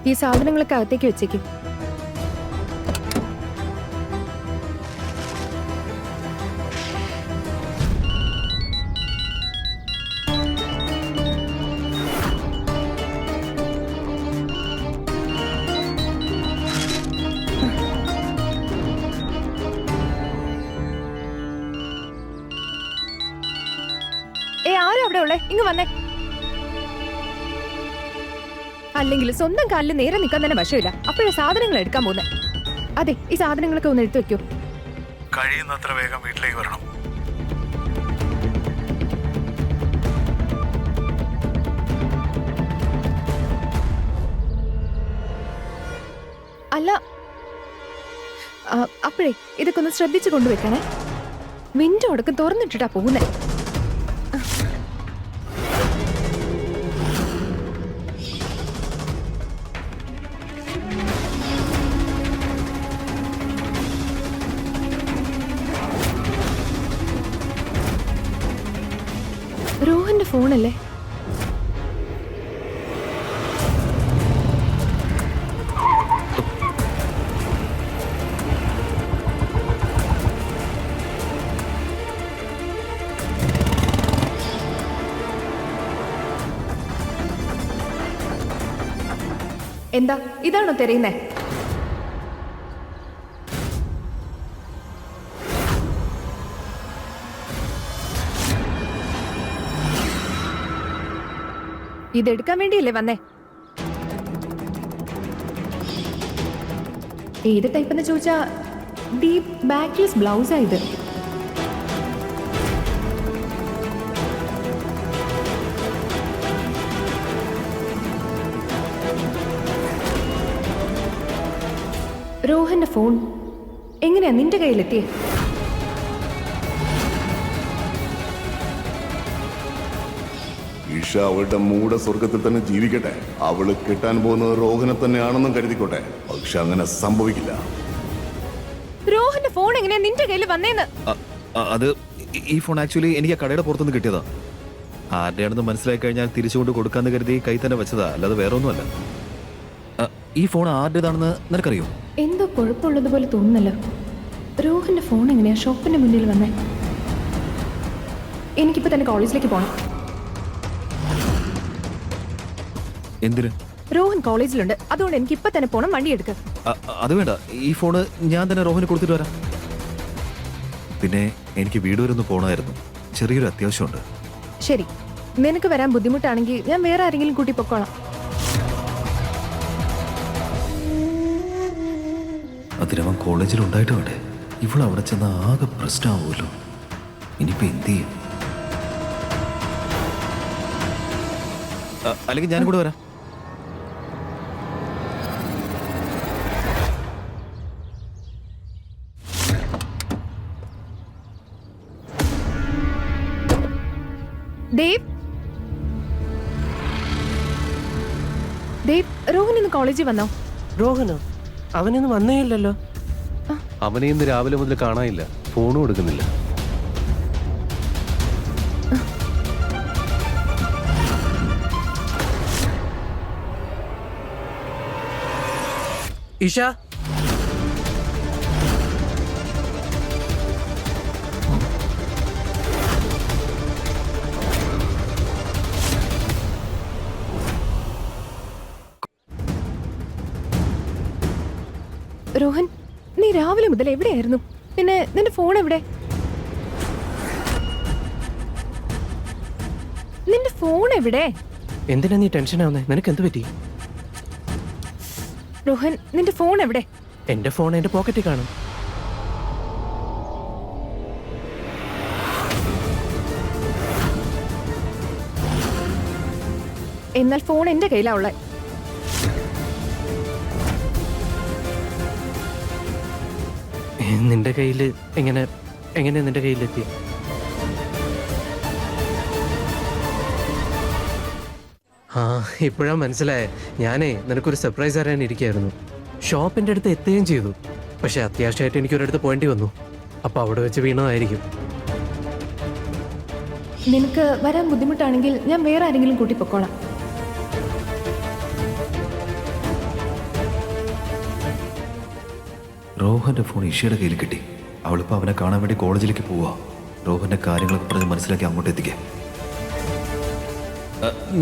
ഈ സാധനങ്ങളൊക്കെ അകത്തേക്ക് വെച്ചേക്കും. ആരും അവിടെ ഉള്ളേ? ഇങ്ങ് വന്നേ. അല്ലെങ്കിൽ സ്വന്തം കാലിൽ നേരെ നിൽക്കാൻ തന്നെ വശമില്ല. അപ്പോഴേ സാധനങ്ങൾ എടുക്കാൻ പോകുന്നത്. അതെ, ഈ സാധനങ്ങളൊക്കെ ഒന്ന് എടുത്തു വെക്കൂ. കഴിയുന്നത്ര വേഗം വീട്ടിലേക്ക് വരണം. അല്ല, അപ്പോഴേ ഇതൊക്കെ ഒന്ന് ശ്രദ്ധിച്ചു കൊണ്ടുവെക്കണേ. വിൻഡോ അടക്കം തുറന്നിട്ടിട്ടാ പോകുന്നേ. രോഹന്റെ ഫോണല്ലേ? എന്താ ഇതാണോ തെരയുന്നേ? ഇതെടുക്കാൻ വേണ്ടിയല്ലേ വന്നേ? ഏത് ടൈപ്പ് എന്ന് ചോദിച്ചാ ഡീപ് ബാക്ക്ലെസ് ബ്ലൗസാ ഇത്. രോഹന്റെ ഫോൺ എങ്ങനെയാ നിന്റെ കയ്യിലെത്തിയേ? ഈഷ അവളുടെ മൂഢ സ്വർഗത്തിൽ തന്നെ ജീവിക്കട്ടെ. അവള് കിട്ടാൻ പോകുന്നത് രോഹനെ തന്നെയാണെന്നും കരുതിക്കോട്ടെ. പക്ഷെ അങ്ങനെ സംഭവിക്കില്ല. രോഹന്റെ ഫോൺ എങ്ങനെയാ നിന്റെ കയ്യിൽ വന്നേന്ന്? അത് ഈ ഫോൺ ആക്ച്വലി എനിക്ക് ആ കടയുടെ പുറത്തുനിന്ന് കിട്ടിയതാ. ആരുടെയാണെന്ന് മനസ്സിലായി കഴിഞ്ഞാൽ തിരിച്ചുകൊണ്ട് കൊടുക്കാന്ന് കരുതി കൈ തന്നെ വെച്ചതാ, അല്ലാതെ വേറെ ഒന്നുമല്ല. ഈ ഫോൺ ആരുടേതാണെന്ന് നിനക്കറിയോ? എന്തോ കുഴപ്പമുള്ളതുപോലെ തോന്നുന്നല്ലോ. രോഹന്റെ ഫോൺ എങ്ങനെയാ ഷോപ്പിന്റെ മുന്നിൽ വന്നേ? എനിക്കിപ്പോ തന്നെ കോളേജിലേക്ക് പോണം. എന്തിന്? രോഹൻ കോളേജിലുണ്ട്, അതുകൊണ്ട് എനിക്ക് ഇപ്പൊ തന്നെ പോണം. വണ്ടി എടുക്ക. അത് വേണ്ട, ഈ ഫോണ് ഞാൻ തന്നെ രോഹന് കൊടുത്തിട്ട് വരാം. പിന്നെ എനിക്ക് വീട് വരെ ഒന്ന് പോണമായിരുന്നു, ചെറിയൊരു അത്യാവശ്യമുണ്ട്. ശരി, നിനക്ക് വരാൻ ബുദ്ധിമുട്ടാണെങ്കിൽ ഞാൻ വേറെ ആരെങ്കിലും കൂട്ടി പൊക്കോളാം. അതിനവൻ കോളേജിലുണ്ടായിട്ട് വേണ്ടേ? ഇവളവിടെ ചെന്ന ആകെ പ്രശ്നമാവുമല്ലോ. ഇനിയിപ്പോ എന്ത് ചെയ്യും? അല്ലെങ്കിൽ ഞാനും കൂടെ വരാം. ദേവ്, ദേവ്, രോഹൻ ഇന്ന് കോളേജിൽ വന്നോ? രോഹനോ? അവനൊന്നും വന്നേ ഇല്ലല്ലോ. അവനെ ഇന്ന് രാവിലെ മുതൽ കാണാനില്ല, ഫോണും എടുക്കുന്നില്ല. ഇഷ, രോഹൻ, നീ രാവിലെ മുതൽ എവിടെയായിരുന്നു? പിന്നെ നിന്റെ ഫോൺ എവിടെ? നിന്റെ ഫോൺ എവിടെ? എന്തിനാ നീ ടെൻഷൻ ആവുന്നേ? നിനക്ക് എന്ത് പറ്റി? രോഹൻ, നിന്റെ ഫോൺ എവിടെ? എന്റെ ഫോൺ എന്റെ പോക്കറ്റിൽ കാണും. എന്നാൽ ഫോൺ എന്റെ കയ്യിലാ ഉള്ളേ. നിന്റെ കയ്യില് എങ്ങനെ നിന്റെ കയ്യിലെത്തി? ആ, ഇപ്പോഴാ മനസ്സിലായേ. ഞാനേ നിനക്കൊരു സർപ്രൈസ് തരാൻ ഇരിക്കുകയായിരുന്നു. ഷോപ്പിന്റെ അടുത്ത് എത്തുകയും ചെയ്തു. പക്ഷെ അത്യാവശ്യമായിട്ട് എനിക്കൊരിടത്ത് പോകേണ്ടി വന്നു. അപ്പൊ അവിടെ വെച്ച് വീണതായിരിക്കും. നിനക്ക് വരാൻ ബുദ്ധിമുട്ടാണെങ്കിൽ ഞാൻ വേറെ ആരെങ്കിലും കൂട്ടി പൊക്കോളാം. റോഹന്റെ ഫോൺ ഇഷയുടെ കയ്യിൽ കിട്ടി. അവളിപ്പോൾ അവനെ കാണാൻ വേണ്ടി കോളേജിലേക്ക് പോവാ. റോഹന്റെ കാര്യങ്ങളൊക്കെ പറഞ്ഞ് മനസ്സിലാക്കി അങ്ങോട്ട് എത്തിക്കാം.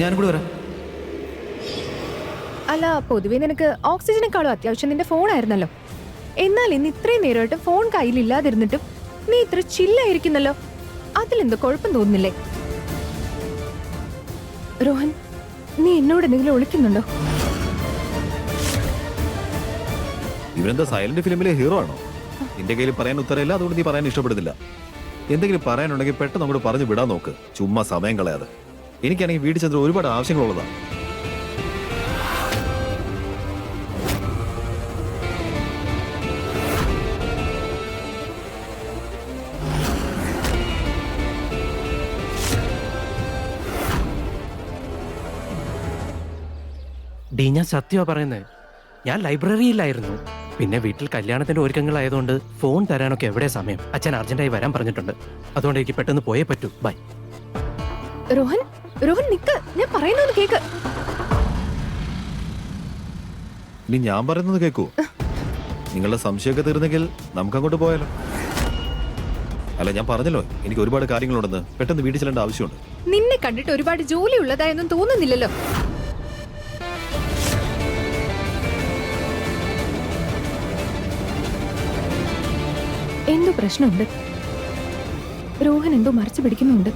ഞാനും കൂടെ വരാം. അല്ല, പൊതുവെ നിനക്ക് ഓക്സിജനേക്കാളും അത്യാവശ്യം നിന്റെ ഫോണായിരുന്നല്ലോ. എന്നാൽ ഇന്ന് ഇത്രയും നേരമായിട്ട് ഫോൺ കയ്യിലില്ലാതിരുന്നിട്ടും നീ ഇത്ര ചില്ലായിരിക്കുന്നല്ലോ. അതിലെന്തോ കുഴപ്പം തോന്നുന്നില്ലേ? രോഹൻ, നീ എന്നോട് എന്തെങ്കിലും ഒളിക്കുന്നുണ്ടോ? ഇവരെന്താ സൈലന്റ് ഫിലിമിലെ ഹീറോ ആണോ? നിന്റെ കയ്യിൽ പറയാൻ ഉത്തരമില്ല, അതുകൊണ്ട് നീ പറയാൻ ഇഷ്ടപ്പെടുന്നില്ല. എന്തെങ്കിലും പറയാനുണ്ടെങ്കിൽ പെട്ടെന്ന് അങ്ങോട്ട് പറഞ്ഞു വിടാൻ നോക്ക്, ചുമ്മാ സമയം കളയാതെ. എനിക്കാണെങ്കിൽ വീട്ടിൽ ചെന്ന് ഒരുപാട് ആവശ്യങ്ങളുള്ളതാണ്. ഡീ, ഞാൻ സത്യമാ പറയുന്നത്. ഞാൻ ലൈബ്രറിയിലായിരുന്നു. പിന്നെ വീട്ടിൽ കല്യാണത്തിന്റെ ഒരുക്കങ്ങളായതുകൊണ്ട് ഫോൺ തരാനൊക്കെ എവിടെ സമയം. അച്ഛൻ അർജന്റായി വരാൻ പറഞ്ഞിട്ടുണ്ട്. അതുകൊണ്ട് എനിക്ക് പെട്ടെന്ന് പോയേ പറ്റൂ. ബൈ. രോഹൻ, രോഹൻ നിക്ക്, ഞാൻ പറയുന്നത് കേക്ക്. ഇനി ഞാൻ പറയുന്നത് കേൾക്കൂ. നിങ്ങളുടെ സംശയമൊക്കെ തീർന്നെങ്കിൽ നമുക്ക് അങ്ങോട്ട് പോയാലോ? അല്ല, ഞാൻ പറഞ്ഞല്ലോ എനിക്ക് ഒരുപാട് കാര്യങ്ങളുണ്ടെന്ന്. പെട്ടെന്ന് വീട്ടിൽ ചെല്ലേണ്ട ആവശ്യമുണ്ട്. നിന്നെ കണ്ടിട്ട് ഒരുപാട് ജോലി ഉള്ളതായൊന്നും തോന്നുന്നില്ലല്ലോ. എന്തോ പ്രശ്നമുണ്ട്. രോഹൻ എന്തോ മറച്ചു പിടിക്കുന്നുണ്ട്.